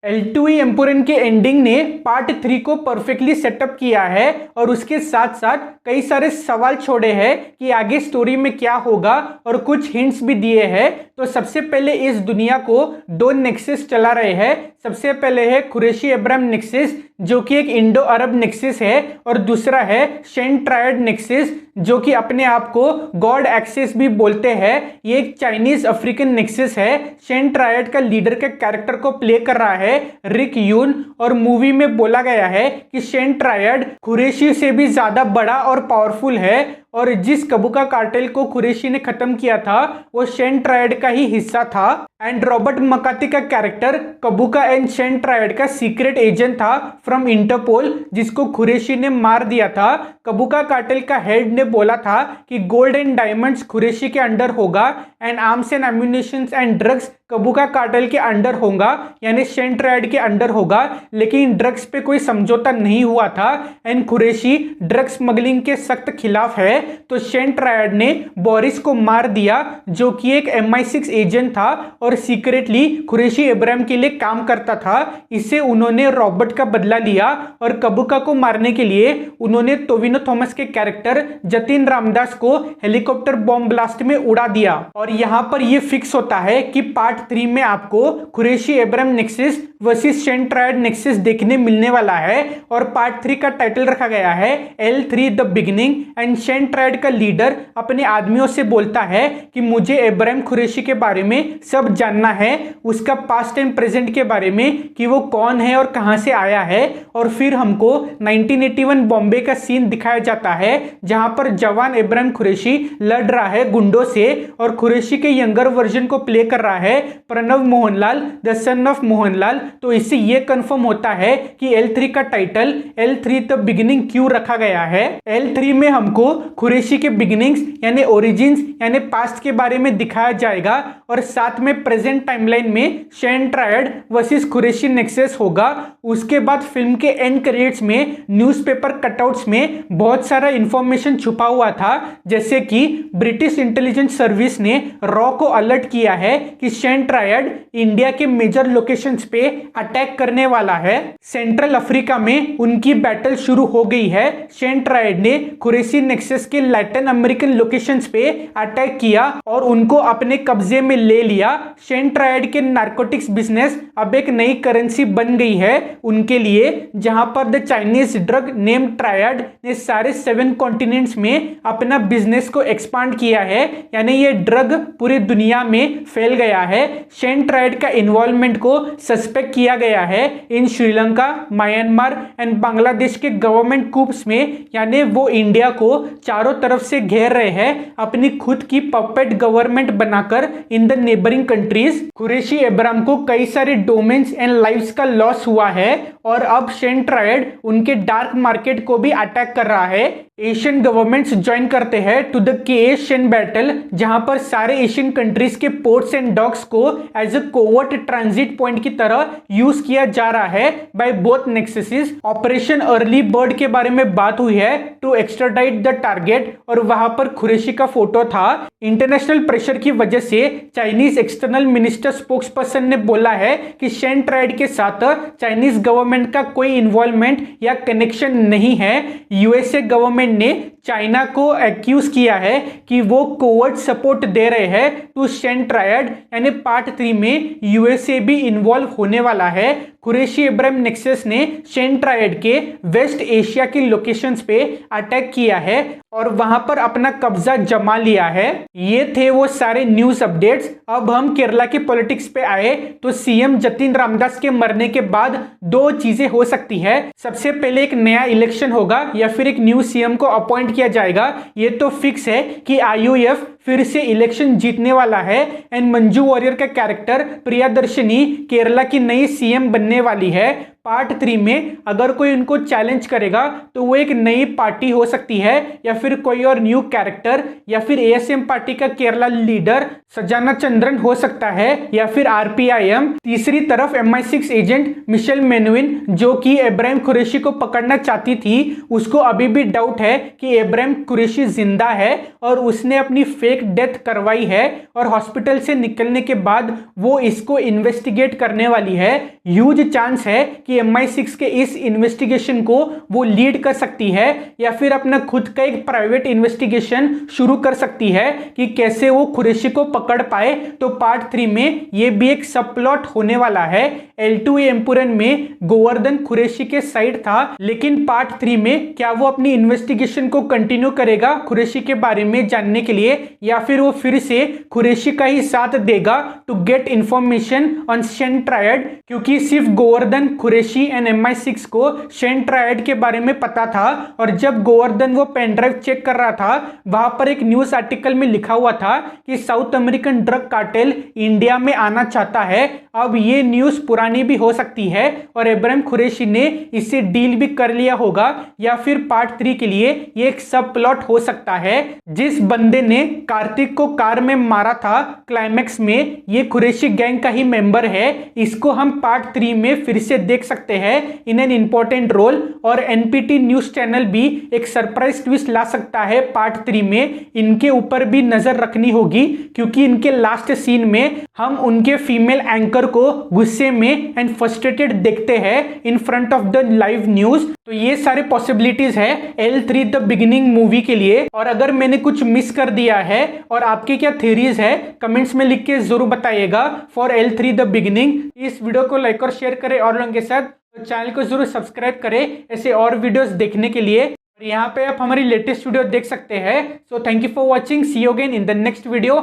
L2E एम्पोरन के ending ने part 3 को परफेक्टली सेटअप किया है और उसके साथ साथ कई सारे सवाल छोड़े हैं कि आगे स्टोरी में क्या होगा और कुछ हिंट्स भी दिए हैं। तो सबसे पहले इस दुनिया को दो नेक्सस चला रहे हैं। सबसे पहले है कुरैशी अब्राहम नेक्सस जो कि एक इंडो अरब नेक्सस है और दूसरा है शेन ट्रायड नेक्सस जो कि अपने आप को गॉड एक्सेस भी बोलते हैं। ये एक चाइनीज अफ्रीकन नेक्सस है। शेन ट्रायड का लीडर के कैरेक्टर को प्ले कर रहा है रिक यून और मूवी में बोला गया है कि शेन ट्रायड कुरैशी से भी ज्यादा बड़ा और पावरफुल है और जिस कबूका कार्टेल को कुरैशी ने खत्म किया था वो शेन ट्रायड का ही हिस्सा था। एंड रॉबर्ट मकाती का कैरेक्टर कबूका एंड शेन ट्रायड का सीक्रेट एजेंट था फ्रॉम इंटरपोल जिसको कुरैशी ने मार दिया था। कबूका कार्टेल का हेड ने बोला था कि गोल्ड एंड डायमंड्स कुरैशी के अंडर होगा and arms and ammunition and drugs कबूका कार्टेल के अंडर होगा यानी शेन ट्रायड के अंडर होगा। लेकिन ड्रग्स पे कोई समझौता नहीं हुआ था एंड कुरैशी ड्रग्स स्मगलिंग के सख्त खिलाफ है। तो शेन ट्रायड ने बोरिस को मार दिया जो कि एक MI6 एजेंट था और सीक्रेटली कुरैशी अब्राहम के लिए काम करता था। इससे उन्होंने रॉबर्ट का बदला लिया और कबूका को मारने के लिए उन्होंने टोविनो थॉमस के कैरेक्टर जतिन रामदास को हेलीकॉप्टर बॉम्ब ब्लास्ट में उड़ा दिया। और यहाँ पर यह फिक्स होता है कि पार्ट 3 में आपको Qureshi Abraham nexus versus Shane triad nexus देखने मिलने वाला है और पार्ट 3 का टाइटल रखा गया है L3 the beginning. And Shane triad का लीडर अपने आदमियों से बोलता है कि मुझे अब्राहम कुरैशी के बारे में सब जानना है, उसका पास्ट एंड प्रेजेंट के बारे में कि वो कौन है और कहां से आया है। और फिर हमको 1981 बॉम्बे का सीन दिखाया जाता है जहां पर जवान अब्राहम कुरैशी लड़ रहा है गुंडों से और कुरैशी के यंगर वर्जन को प्ले कर रहा है Pranav Mohanlal the son of Mohanlal. तो इससे यह कंफर्म होता है कि L3 का टाइटल L3 द बिगिनिंग क्यों रखा गया है। L3 में हमको कुरैशी के बिगिनिंग्स यानी ओरिजिन्स यानी पास्ट के बारे में दिखाया जाएगा और साथ में प्रेजेंट टाइमलाइन में Shane triad versus Qureshi nexus होगा। उसके बाद फिल्म के एंड क्रेडिट्स में न्यूज़पेपर कटआउट्स में बहुत सारा इंफॉर्मेशन छुपा हुआ था जैसे कि ब्रिटिश इंटेलिजेंस सर्विस ने रॉ को अलर्ट किया है कि शेन ट्रायड इंडिया के मेजर लोकेशंस पे अटैक करने वाला है। सेंट्रल अफ्रीका में उनकी बैटल शुरू हो गई है। शेन ट्रायड ने कुरैशी नेक्सस के लैटिन अमेरिकन लोकेशंस पे अटैक किया और उनको अपने कब्जे में ले लिया। शेन ट्रायड के नारकोटिक्स बिजनेस अब एक नई करेंसी बन गई है उनके लिए जहां पर the Chinese drug name triad ने सारे 7 कॉन्टिनेंट्स में अपना बिजनेस को एक्सपांड किया है यानी ये ड्रग पूरी दुनिया में फैल गया है। शेन ट्रायड का इन्वॉल्वमेंट को सस्पेक्ट किया गया है इन श्रीलंका म्यांमार एंड बांग्लादेश के गवर्नमेंट कूप्स में यानी वो इंडिया को चारों तरफ से घेर रहे हैं अपनी खुद की पपेट गवर्नमेंट बनाकर in the neighbouring countries. Qureshi Abraham को कई सारे डोमेन्स एंड लाइव्स का लॉस हुआ है और अब शेन ट्रायड उनके डार्क मार्केट को भी अटैक कर रहा है। एशियन गवर्नमेंट्स ज्वाइन करते हैं टू द के-एशियन बैटल जहां पर सारे एशियन कंट्रीज के पोर्ट्स एंड डॉक्स को as a covert transit point की तरह यूज किया जा रहा है by both nexuses. Operation early bird के बारे में बात हुई है टू एक्स्ट्राडाइट द टारगेट और वहां पर कुरैशी का फोटो था। इंटरनेशनल प्रेशर की वजह से Chinese external minister spokes person ने बोला है कि शेन ट्रायड के साथ चाइनीज गवर्नमेंट का कोई इन्वॉल्वमेंट या कनेक्शन नहीं है। यूएसए गवर्नमेंट ने चाइना को एक्यूज किया है कि वो कोवर्ट सपोर्ट दे रहे हैं टू शेन ट्रायड यानी पार्ट 3 में यूएसए भी इन्वॉल्व होने वाला है। कुरैशी अब्राहम नेक्सस ने शेन ट्रायड के वेस्ट एशिया की लोकेशंस पे अटैक किया है और वहां पर अपना कब्जा जमा लिया है। ये थे वो सारे न्यूज अपडेट्स। अब हम केरला की पॉलिटिक्स पे आए तो सीएम जतिन रामदास के मरने के बाद दो चीजें हो सकती है। सबसे पहले एक नया इलेक्शन होगा या फिर एक न्यू सीएम को अपॉइंट किया जाएगा। ये तो फिक्स है कि IUF फिर से इलेक्शन जीतने वाला है एंड मंजू वॉरियर का कैरेक्टर प्रियदर्शनी केरला की नई सीएम बनने वाली है। पार्ट 3 में अगर कोई उनको चैलेंज करेगा तो वो एक नई पार्टी हो सकती है या फिर कोई और न्यू कैरेक्टर या फिर ASM पार्टी का केरला लीडर सजाना चंद्रन हो सकता है या फिर RPIM। तीसरी तरफ MI6 एजेंट मिशेल मेनुइन जो कि अब्राहम कुरैशी को पकड़ना चाहती थी उसको अभी भी डाउट है कि अब्राहम कुरैशी जिंदा है और उसने अपनी फेक डेथ करवाई है और हॉस्पिटल से निकलने के बाद वो इसको इन्वेस्टिगेट करने वाली है। ह्यूज चांस है कि MI6 के इस इन्वेस्टिगेशन को वो लीड कर सकती है या फिर अपना खुद का एक प्राइवेट इन्वेस्टिगेशन शुरू कर सकती है कि कैसे वो कुरैशी को पकड़ पाए। तो पार्ट 3 में ये भी एक सब प्लॉट होने वाला है। L2A एम्पुरन में गोवर्धन कुरैशी के साइड था, लेकिन पार्ट 3 में क्या वो अपनी इन्वेस्टिगेशन को कंटिन्यू करेगा कुरैशी के बारे में जानने के लिए, या फिर वो फिर से कुरैशी का ही साथ देगा to get information on Shane triad, क्योंकि सिर्फ गोवर्धन कुरैशी एंड MI6 को शेन ट्रायड के बारे में पता था। और जब गोवर्धन वो पेन ड्राइव चेक कर रहा था, वहां पर एक न्यूज आर्टिकल में लिखा हुआ था कि south American drug cartel India में आना चाहता है। अब ये न्यूज पुरानी भी हो सकती है और इब्राहिम कुरैशी ने इससे डील भी कर लिया होगा, या फिर पार्ट 3 के लिए ये एक सब प्लॉट हो सकता है। जिस बंदे ने कार्तिक को कार में मारा था क्लाइमैक्स में, ये कुरैशी गैंग का ही मेंबर है। इसको हम पार्ट 3 में फिर से देख सकते हैं इन एन इंपॉर्टेंट रोल। और NPT न्यूज चैनल भी एक सरप्राइज ट्विस्ट ला सकता है पार्ट 3 में। इनके ऊपर भी नजर रखनी होगी, क्योंकि इनके लास्ट सीन में हम उनके फीमेल एंकर को गुस्से में एंड फ्रस्ट्रेटेड देखते हैं in front of the live news. तो ये सारे पॉसिबिलिटीज है L3 द बिगिनिंग मूवी के लिए। और अगर मैंने कुछ मिस कर दिया है और आपके क्या थ्योरीज है, कमेंट्स में लिख के जरूर बताइएगा फॉर L3 द बिगिनिंग। इस वीडियो को लाइक और शेयर करें और लोगों के साथ, तो चैनल को जरूर सब्सक्राइब करें ऐसे और वीडियोस देखने के लिए। और यहाँ पे आप हमारी लेटेस्ट वीडियो देख सकते हैं। So thank you for watching, see you again in the next video.